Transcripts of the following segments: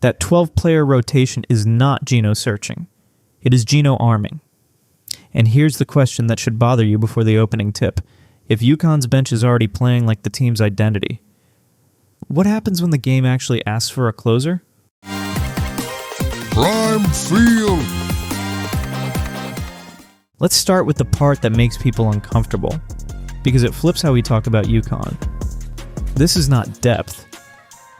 That 12-player rotation is not Geno searching. It is Geno arming. And here's the question that should bother you before the opening tip. If UConn's bench is already playing like the team's identity, what happens when the game actually asks for a closer? Prime field. Let's start with the part that makes people uncomfortable, because it flips how we talk about UConn. This is not depth.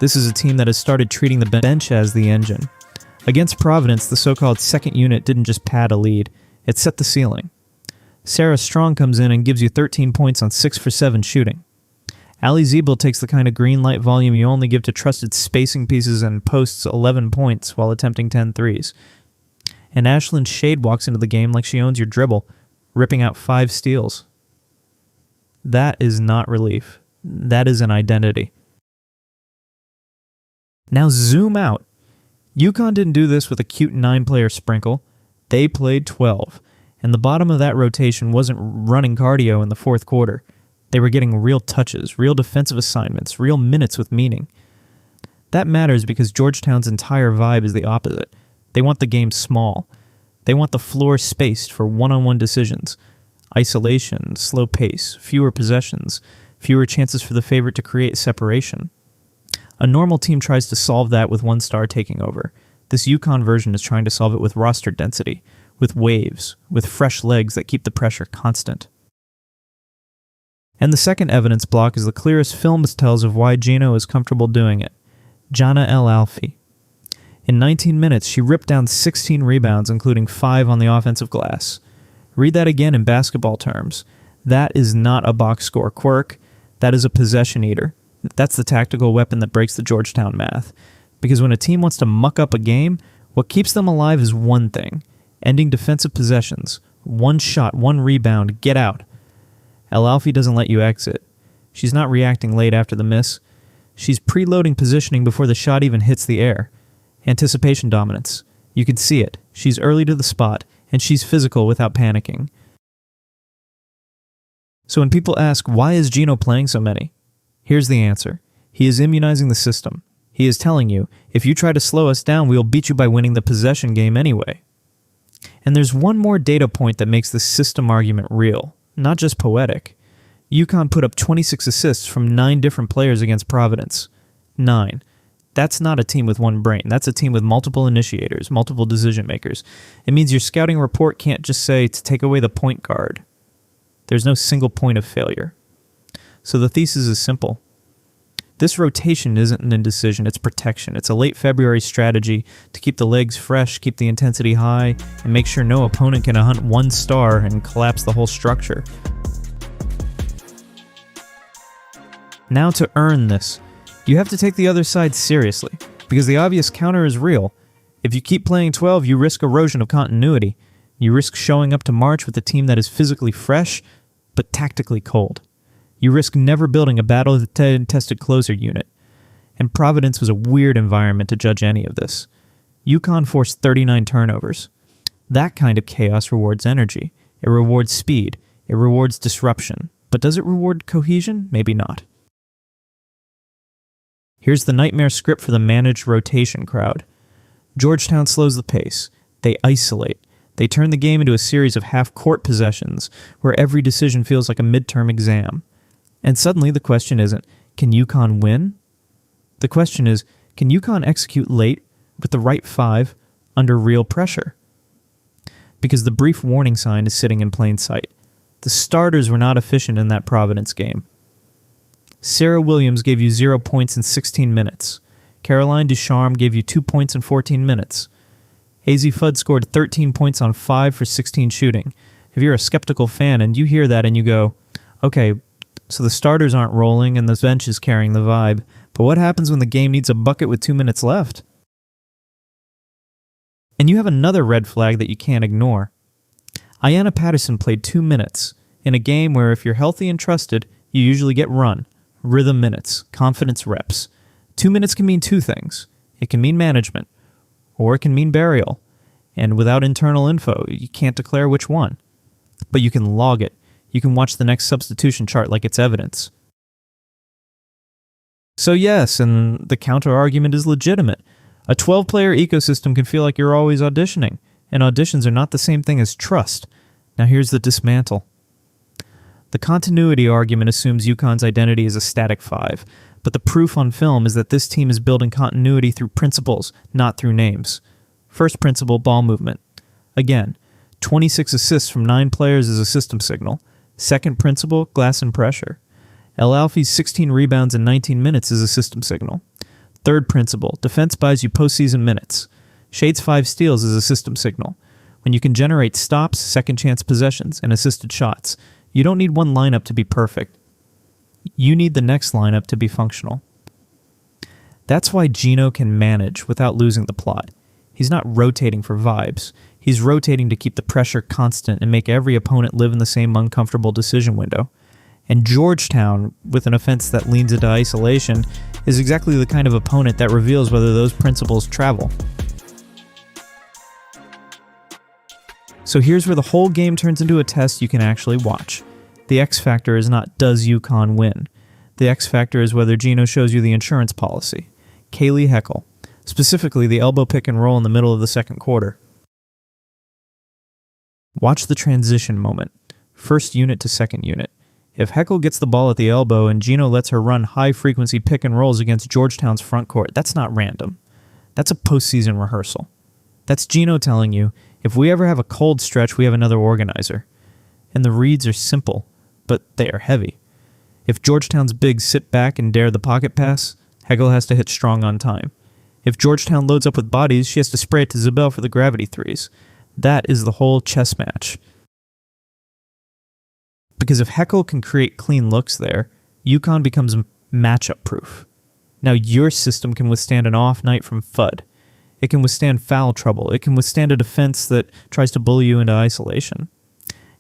This is a team that has started treating the bench as the engine. Against Providence, the so-called second unit didn't just pad a lead, it set the ceiling. Sarah Strong comes in and gives you 13 points on 6 for 7 shooting. Ali Ziebel takes the kind of green light volume you only give to trusted spacing pieces and posts 11 points while attempting 10 threes. And Ashlyn Shade walks into the game like she owns your dribble, ripping out 5 steals. That is not relief. That is an identity. Now zoom out. UConn didn't do this with a cute 9-player sprinkle. They played 12. And the bottom of that rotation wasn't running cardio in the fourth quarter. They were getting real touches, real defensive assignments, real minutes with meaning. That matters because Georgetown's entire vibe is the opposite. They want the game small. They want the floor spaced for one-on-one decisions. Isolation, slow pace, fewer possessions, fewer chances for the favorite to create separation. A normal team tries to solve that with one star taking over. This UConn version is trying to solve it with roster density, with waves, with fresh legs that keep the pressure constant. And the second evidence block is the clearest film tells of why Geno is comfortable doing it. Jana El Alfy. In 19 minutes, she ripped down 16 rebounds, including 5 on the offensive glass. Read that again in basketball terms. That is not a box score quirk. That is a possession eater. That's the tactical weapon that breaks the Georgetown math. Because when a team wants to muck up a game, what keeps them alive is one thing: ending defensive possessions. One shot, one rebound, get out. El Alfy doesn't let you exit. She's not reacting late after the miss. She's preloading positioning before the shot even hits the air. Anticipation dominance. You can see it. She's early to the spot, and she's physical without panicking. So when people ask, why is Geno playing so many? Here's the answer. He is immunizing the system. He is telling you, if you try to slow us down, we will beat you by winning the possession game anyway. And there's one more data point that makes this system argument real, not just poetic. UConn put up 26 assists from 9 different players against Providence. 9. That's not a team with one brain. That's a team with multiple initiators, multiple decision makers. It means your scouting report can't just say to take away the point guard. There's no single point of failure. So the thesis is simple. This rotation isn't an indecision, it's protection. It's a late February strategy to keep the legs fresh, keep the intensity high, and make sure no opponent can hunt one star and collapse the whole structure. Now to earn this, you have to take the other side seriously, because the obvious counter is real. If you keep playing 12, you risk erosion of continuity. You risk showing up to March with a team that is physically fresh, but tactically cold. You risk never building a battle-tested closer unit. And Providence was a weird environment to judge any of this. UConn forced 39 turnovers. That kind of chaos rewards energy. It rewards speed. It rewards disruption. But does it reward cohesion? Maybe not. Here's the nightmare script for the managed rotation crowd. Georgetown slows the pace. They isolate. They turn the game into a series of half-court possessions where every decision feels like a midterm exam. And suddenly the question isn't, can UConn win? The question is, can UConn execute late with the right 5 under real pressure? Because the brief warning sign is sitting in plain sight. The starters were not efficient in that Providence game. Sarah Williams gave you 0 points in 16 minutes. Caroline Ducharme gave you 2 points in 14 minutes. AZ Fudd scored 13 points on 5 for 16 shooting. If you're a skeptical fan and you hear that and you go, okay, so the starters aren't rolling and the bench is carrying the vibe, but what happens when the game needs a bucket with 2 minutes left? And you have another red flag that you can't ignore. Ayanna Patterson played 2 minutes in a game where if you're healthy and trusted, you usually get run, rhythm minutes, confidence reps. 2 minutes can mean 2 things. It can mean management, or it can mean burial. And without internal info, you can't declare which one. But you can log it. You can watch the next substitution chart like it's evidence. So yes, and the counter-argument is legitimate. A 12-player ecosystem can feel like you're always auditioning, and auditions are not the same thing as trust. Now here's the dismantle. The continuity argument assumes UConn's identity is a static 5, but the proof on film is that this team is building continuity through principles, not through names. First principle, ball movement. Again, 26 assists from 9 players is a system signal. Second principle, glass and pressure. El Alfy's 16 rebounds in 19 minutes is a system signal. Third principle, defense buys you postseason minutes. Shade's 5 steals is a system signal. When you can generate stops, second chance possessions, and assisted shots, you don't need one lineup to be perfect. You need the next lineup to be functional. That's why Geno can manage without losing the plot. He's not rotating for vibes. He's rotating to keep the pressure constant and make every opponent live in the same uncomfortable decision window. And Georgetown, with an offense that leans into isolation, is exactly the kind of opponent that reveals whether those principles travel. So here's where the whole game turns into a test you can actually watch. The X factor is not does UConn win. The X factor is whether Geno shows you the insurance policy. Kayleigh Heckel, specifically the elbow pick and roll in the middle of the second quarter. Watch the transition moment, first unit to second unit. If Heckel gets the ball at the elbow and Geno lets her run high-frequency pick and rolls against Georgetown's front court, that's not random. That's a postseason rehearsal. That's Geno telling you, if we ever have a cold stretch, we have another organizer. And the reads are simple, but they are heavy. If Georgetown's bigs sit back and dare the pocket pass, Heckel has to hit strong on time. If Georgetown loads up with bodies, she has to spray it to Zabel for the gravity threes. That is the whole chess match. Because if Heckel can create clean looks there, UConn becomes matchup proof. Now your system can withstand an off night from FUD. It can withstand foul trouble. It can withstand a defense that tries to bully you into isolation.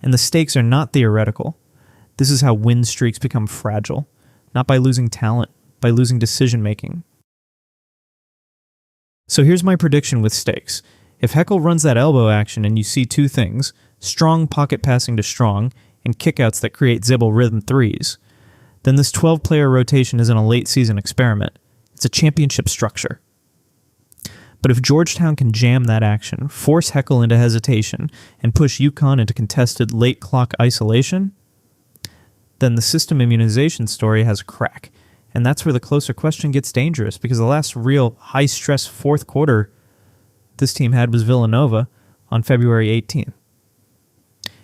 And the stakes are not theoretical. This is how win streaks become fragile. Not by losing talent, by losing decision making. So here's my prediction with stakes. If Heckel runs that elbow action and you see two things, strong pocket passing to strong, and kickouts that create Zabel rhythm threes, then this 12-player rotation isn't a late-season experiment. It's a championship structure. But if Georgetown can jam that action, force Heckel into hesitation, and push UConn into contested late-clock isolation, then the system immunization story has a crack. And that's where the closer question gets dangerous, because the last real high-stress fourth quarter this team had was Villanova on February 18th.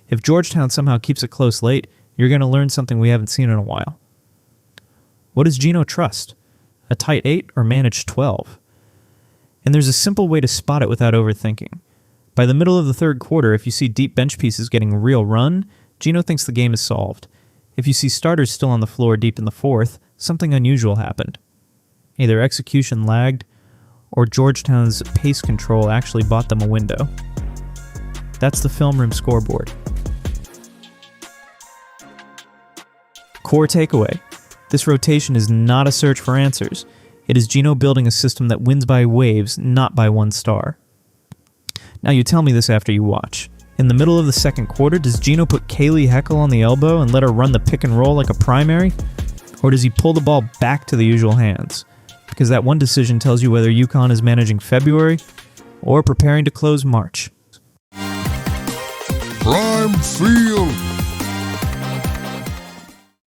If Georgetown somehow keeps it close late, you're going to learn something we haven't seen in a while. What does Geno trust? A tight 8 or managed 12? And there's a simple way to spot it without overthinking. By the middle of the third quarter, if you see deep bench pieces getting real run, Geno thinks the game is solved. If you see starters still on the floor deep in the fourth, something unusual happened. Either execution lagged, or Georgetown's pace control actually bought them a window. That's the film room scoreboard. Core takeaway. This rotation is not a search for answers. It is Geno building a system that wins by waves, not by one star. Now you tell me this after you watch. In the middle of the second quarter, does Geno put Kayleigh Heckel on the elbow and let her run the pick and roll like a primary? Or does he pull the ball back to the usual hands? Because that one decision tells you whether UConn is managing February or preparing to close March. Prime Field.